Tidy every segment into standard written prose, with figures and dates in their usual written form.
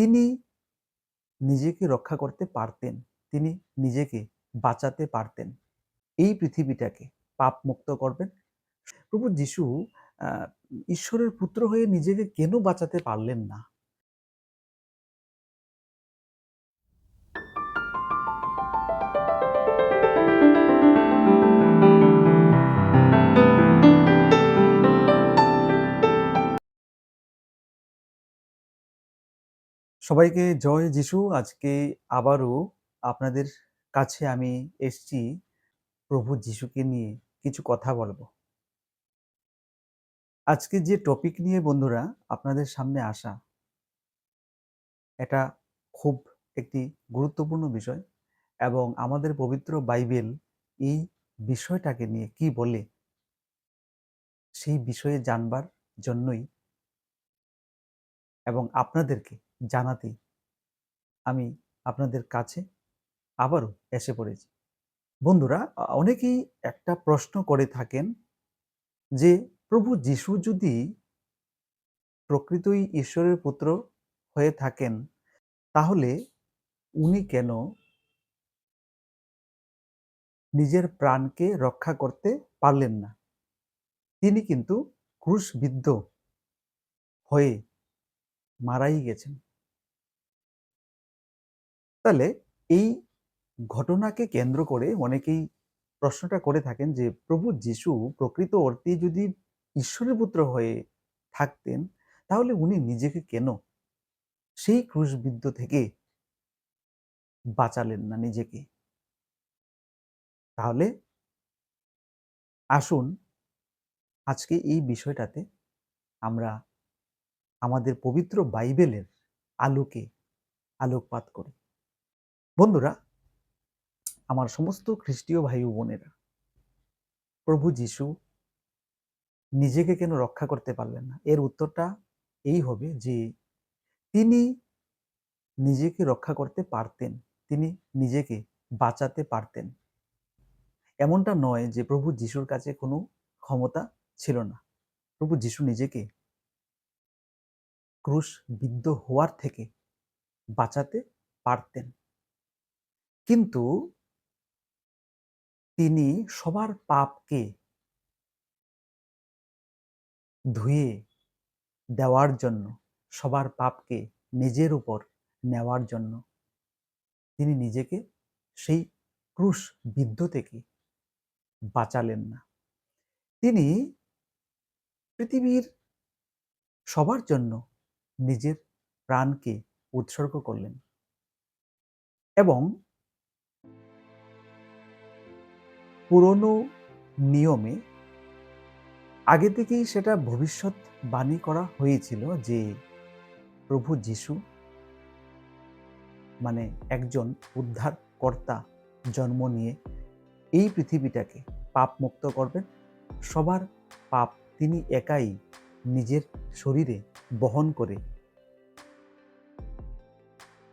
তিনি নিজেকে রক্ষা করতে পারতেন, তিনি নিজেকে বাঁচাতে পারতেন, এই পৃথিবীটাকে পাপ মুক্ত করবেন। প্রভু যিশু আহ, ঈশ্বরের পুত্র হয়ে নিজেকে কেন বাঁচাতে পারলেন না? সবাইকে জয় যিশু। আজকে আবারও আপনাদের কাছে আমি এসছি প্রভু যিশুকে নিয়ে কিছু কথা বলবো। আজকে যে টপিক নিয়ে বন্ধুরা আপনাদের সামনে আসা, এটা খুব একটি গুরুত্বপূর্ণ বিষয় এবং আমাদের পবিত্র বাইবেল এই বিষয়টাকে নিয়ে কি বলে সেই বিষয়ে জানবার জন্যই এবং আপনাদেরকে জানাতে আমি আপনাদের কাছে আবারও এসে পড়েছি। বন্ধুরা, অনেকেই একটা প্রশ্ন করে থাকেন যে প্রভু যিশু যদি প্রকৃতই ঈশ্বরের পুত্র হয়ে থাকেন, তাহলে উনি কেন নিজের প্রাণকে রক্ষা করতে পারলেন না? তিনি কিন্তু ক্রুশবিদ্ধ হয়ে মারাই গেছেন। তাহলে এই ঘটনাকে কেন্দ্র করে অনেকেই প্রশ্নটা করে থাকেন যে প্রভু যিশু প্রকৃত অর্থে যদি ঈশ্বরের পুত্র হয়ে থাকতেন, তাহলে উনি নিজেকে কেন সেই ক্রুশবিদ্ধ থেকে বাঁচালেন না নিজেকে? তাহলে আসুন আজকে এই বিষয়টাতে আমরা আমাদের পবিত্র বাইবেলের আলোকে আলোকপাত করি। বন্ধুরা, আমার সমস্ত খ্রিস্টীয় ভাই ও বোনেরা, প্রভু যিশু নিজেকে কেন রক্ষা করতে পারলেন না? এর উত্তরটা এই হবে যে তিনি নিজেকে রক্ষা করতে পারতেন, তিনি নিজেকে বাঁচাতে পারতেন। এমনটা নয় যে প্রভু যিশুর কাছে কোনো ক্ষমতা ছিল না। প্রভু যিশু নিজেকে ক্রুশবিদ্ধ হওয়ার থেকে বাঁচাতে পারতেন, কিন্তু তিনি সবার পাপকে ধুয়ে দেওয়ার জন্য, সবার পাপকে নিজের উপর নেওয়ার জন্য তিনি নিজেকে সেই ক্রুশবিদ্ধ থেকে বাঁচালেন না। তিনি পৃথিবীর সবার জন্য নিজের প্রাণকে উৎসর্গ করলেন এবং পুরনো নিয়মে আগে থেকেই সেটা ভবিষ্যৎবাণী করা হয়েছিল যে প্রভু যিশু মানে একজন উদ্ধারকর্তা জন্ম নিয়ে এই পৃথিবীটাকে পাপ মুক্ত করবেন। সবার পাপ তিনি একাই নিজের শরীরে বহন করে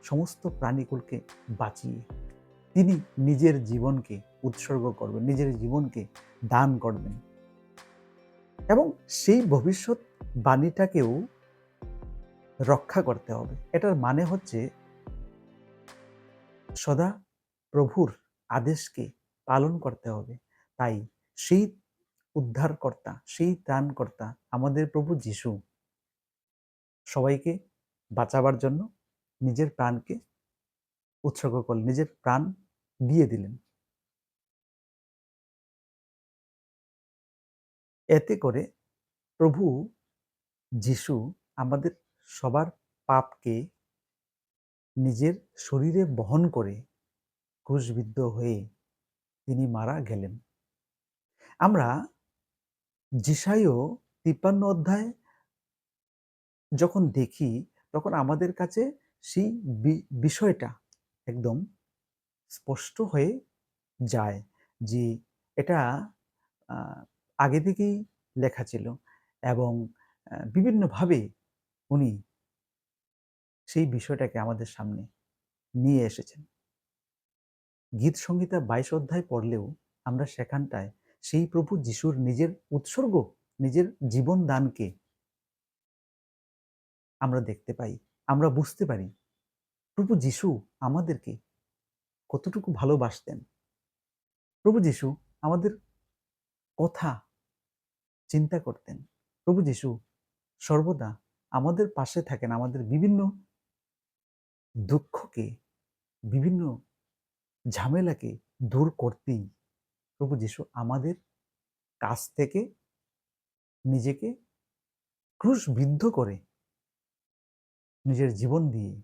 সমস্ত প্রাণীকুলকে বাঁচিয়ে তিনি নিজের জীবনকে উৎসর্গ করবেন, নিজের জীবনকে দান করবেন এবং সেই ভবিষ্যৎ বাণীটাকেও রক্ষা করতে হবে। এটার মানে হচ্ছে সদা প্রভুর আদেশকে পালন করতে হবে। তাই সেই উদ্ধারকর্তা, সেই ত্রাণকর্তা আমাদের প্রভু যিশু সবাইকে বাঁচাবার জন্য নিজের প্রাণকে উৎসর্গ করলেন, নিজের প্রাণ দিয়ে দিলেন। এতে করে প্রভু যিশু আমাদের সবার পাপকে নিজের শরীরে বহন করে ক্রুশবিদ্ধ হয়ে তিনি মারা গেলেন। আমরা যিশাইও ৫৩ অধ্যায় যখন দেখি, তখন আমাদের কাছে সেই বিষয়টা একদম স্পষ্ট হয়ে যায় যে এটা আগে থেকেই লেখা ছিল এবং বিভিন্নভাবে উনি সেই বিষয়টাকে আমাদের সামনে নিয়ে এসেছেন। গীত সংহিতা ২২ অধ্যায় পড়লেও আমরা সেখানটায় সেই প্রভু যিশুর নিজের উৎসর্গ, নিজের জীবন দানকে আমরা দেখতে পাই। আমরা বুঝতে পারি প্রভু যিশু আমাদেরকে কতটুকু ভালোবাসতেন। প্রভু যিশু আমাদের কথা চিন্তা করতেন। প্রভু যিশু সর্বদা আমাদের পাশে থাকেন, আমাদের বিভিন্ন দুঃখকে, বিভিন্ন ঝামেলাকে দূর করতেই প্রভু যিশু আমাদের কাছ থেকে নিজেকে ক্রুশবিদ্ধ করে নিজের জীবন দিয়ে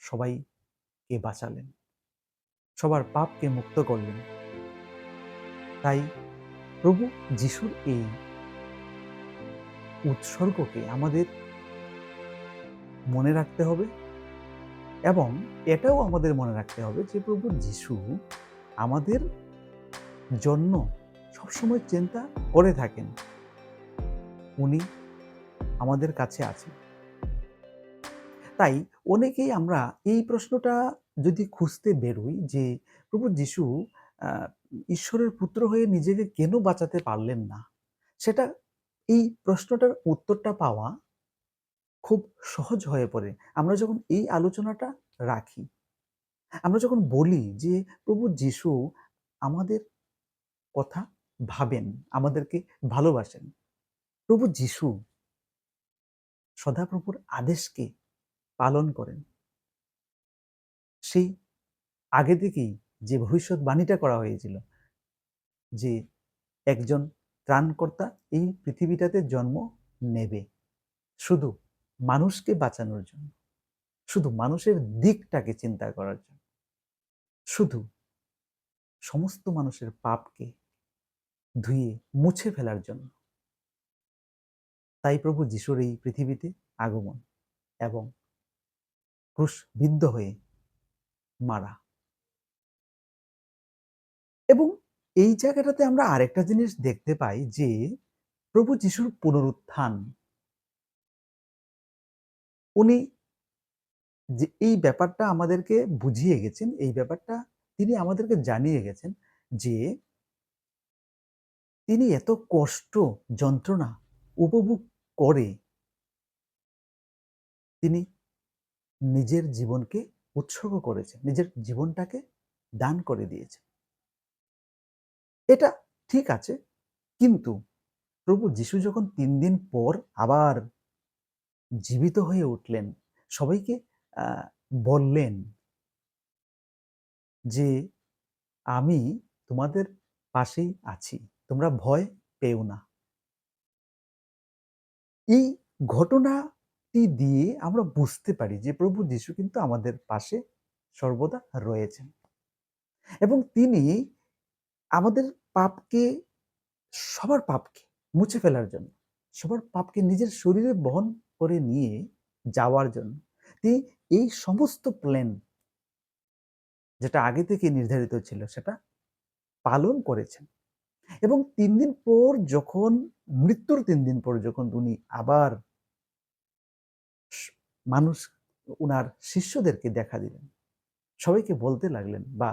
সবাইকে বাঁচালেন, সবার পাপকে মুক্ত করলেন। তাই প্রভু যিশুর এই উৎসর্গকে আমাদের মনে রাখতে হবে এবং এটাও আমাদের মনে রাখতে হবে যে প্রভু যিশু আমাদের জন্য সবসময় চিন্তা করে থাকেন। উনি আমাদের কাছে আছেন। তাই অনেকেই আমরা এই প্রশ্নটা যদি খুঁজতে বেরোই যে প্রভু যিশু আহ, ঈশ্বরের পুত্র হয়ে নিজেকে কেন বাঁচাতে পারলেন না, সেটা এই প্রশ্নটার উত্তরটা পাওয়া খুব সহজ হয়ে পড়ে আমরা যখন এই আলোচনাটা রাখি। আমরা যখন বলি যে প্রভু যিশু আমাদের কথা ভাবেন, আমাদেরকে ভালোবাসেন, প্রভু যিশু সদাপ্রভুর আদেশকে পালন করেন, সেই আগে থেকেই যে ভবিষ্যৎবাণীটা করা হয়েছিল যে একজন ত্রাণকর্তা এই পৃথিবীটাতে জন্ম নেবে শুধু মানুষকে বাঁচানোর জন্য, শুধু মানুষের দিকটাকে চিন্তা করার জন্য, শুধু সমস্ত মানুষের পাপকে ধুয়ে মুছে ফেলার জন্য। তাই প্রভু যিশুর এই পৃথিবীতে আগমন এবং ক্রুশবিদ্ধ হয়ে মারা। এবং এই জায়গাটাতে আমরা আরেকটা জিনিস দেখতে পাই যে প্রভু যিশুর পুনরুত্থান, উনি যে এই ব্যাপারটা আমাদেরকে বুঝিয়ে গেছেন, এই ব্যাপারটা তিনি আমাদেরকে জানিয়ে গেছেন যে তিনি এত কষ্ট যন্ত্রণা উপভোগ করে তিনি নিজের জীবনকে উৎসর্গ করেছেন, নিজের জীবনটাকে দান করে দিয়েছেন। এটা ঠিক আছে, কিন্তু প্রভু যিশু যখন ৩ দিন পর আবার জীবিত হয়ে উঠলেন, সবাইকে বললেন যে আমি তোমাদের পাশেই আছি, তোমরা ভয় পেও না। এই ঘটনাটি দিয়ে আমরা বুঝতে পারি যে প্রভু যিশু কিন্তু আমাদের পাশে সর্বদা রয়েছেন এবং তিনি আমাদের পাপকে, সবার পাপকে মুছে ফেলার জন্য, সবার পাপকে নিজের শরীরে বহন করে নিয়ে যাওয়ার জন্য তিনি এই সমস্ত প্ল্যান যেটা আগে থেকে নির্ধারিত ছিল সেটা পালন করেছেন। এবং ৩ দিন পর যখন, মৃত্যুর ৩ দিন পর যখন উনি আবার মানুষ, উনার শিষ্যদেরকে দেখা দিলেন, সবাইকে বলতে লাগলেন বা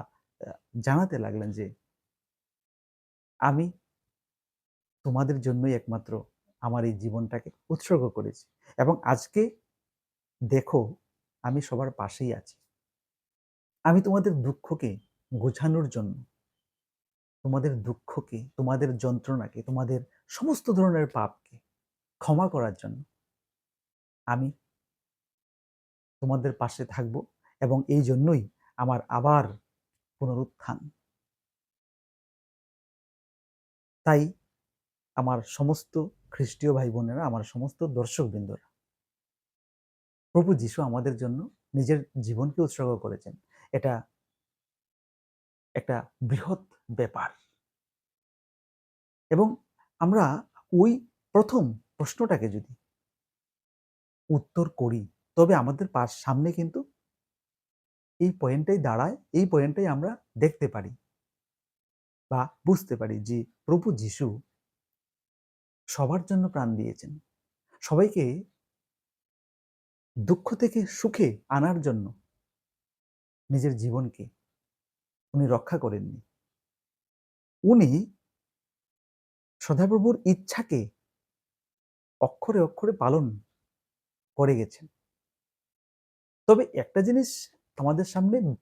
জানাতে লাগলেন যে আমি তোমাদের জন্যই একমাত্র আমার এই জীবনটাকে উৎসর্গ করেছি এবং আজকে দেখো আমি সবার পাশেই আছি। আমি তোমাদের দুঃখকে ঘোচানোর জন্য, তোমাদের দুঃখকে, তোমাদের যন্ত্রণাকে, তোমাদের সমস্ত ধরনের পাপকে ক্ষমা করার জন্য আমি তোমাদের পাশে থাকব এবং এই জন্যই আমার আবার পুনরুত্থান। তাই আমার সমস্ত খ্রিস্টীয় ভাই বোনেরা, আমার সমস্ত দর্শকবৃন্দরা, প্রভু যিশু আমাদের জন্য নিজের জীবনকে উৎসর্গ করেছেন। এটা একটা বৃহৎ ব্যাপার এবং আমরা ওই প্রথম প্রশ্নটাকে যদি উত্তর করি তবে আমাদের সামনে কিন্তু এই পয়েন্টটাই দাঁড়ায়, এই পয়েন্টটাই আমরা দেখতে পারি বা বুঝতে পারি যে প্রভু যিশু সবার জন্য প্রাণ দিয়েছেন, সবাইকে দুঃখ থেকে সুখে আনার জন্য নিজের জীবনকে উনি রক্ষা করেননি। উনি সদাপ্রভুর ইচ্ছাকে অক্ষরে অক্ষরে পালন করে গেছেন তবে একটা জিনিস আমাদের সামনে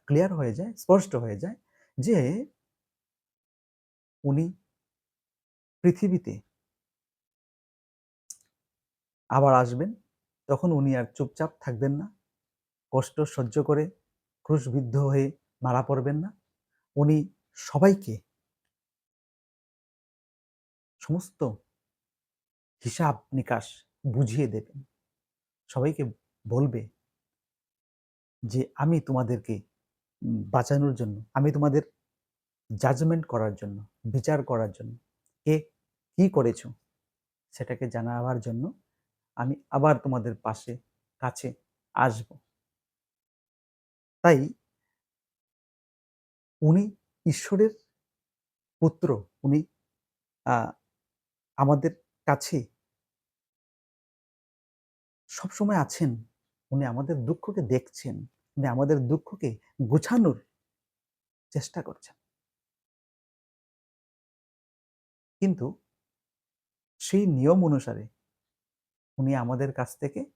ক্লিয়ার হয়ে যায়, স্পষ্ট হয়ে যায় যে উনি পৃথিবীতে আবার আসবেন। তখন উনি আর চুপচাপ থাকবেন না। কষ্ট সহ্য করে ক্রুশবিদ্ধ হয়ে মারা পড়বেন না। উনি সবাইকে সমস্ত হিসাব নিকাশ বুঝিয়ে দেবেন। সবাইকে বলবে যে, "আমি তোমাদেরকে বাঁচানোর জন্য, আমি তোমাদের জাজমেন্ট করার জন্য, বিচার করার জন্য, কে কি করেছ সেটাকে জানাবার জন্য আমি আবার তোমাদের পাশে কাছে আসব।" তাই উনি ঈশ্বরের পুত্র। উনি আ আমাদের কাছে সবসময় আছেন। উনি আমাদের দুঃখকে দেখছেন। উনি আমাদের দুঃখকে গুছানোর চেষ্টা করছেন। কিন্তু সেই নিয়ম অনুসারে উনি আমাদের কাছ থেকে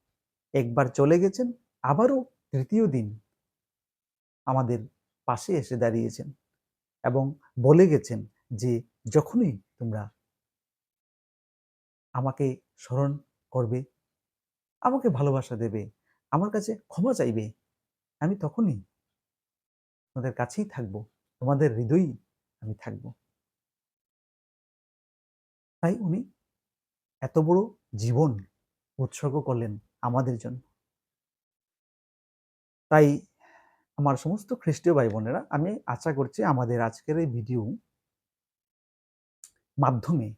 একবার চলে গেছেন, আবারও তৃতীয় দিন আমাদের পাশে এসে দাঁড়িয়েছেন এবং বলে গেছেন যে, "যখনই তোমরা আমাকে স্মরণ করবে, আমাকে ভালোবাসা দেবে, আমার কাছে ক্ষমা চাইবে, আমি তখনই তোমাদের কাছেই থাকব। তোমাদের হৃদয়েই আমি থাকব।" তাই উনি এত বড় জীবন উৎসর্গ করলেন আমাদের জন্য। তাই আমার সমস্ত খ্রিস্টীয় ভাই বোনেরা, আমি আশা করছি আমাদের আজকের এই ভিডিও মাধ্যমে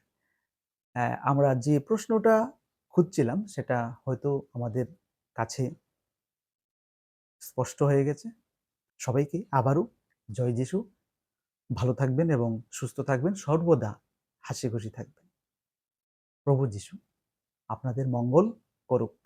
আমরা যে প্রশ্নটা খুঁজছিলাম সেটা হয়তো আমাদের কাছে স্পষ্ট হয়ে গেছে। সবাইকে আবারও জয় যিশু। ভালো থাকবেন এবং সুস্থ থাকবেন। সর্বদা হাসিখুশি থাকবেন। প্রভু যিশু আপনাদের মঙ্গল করুক।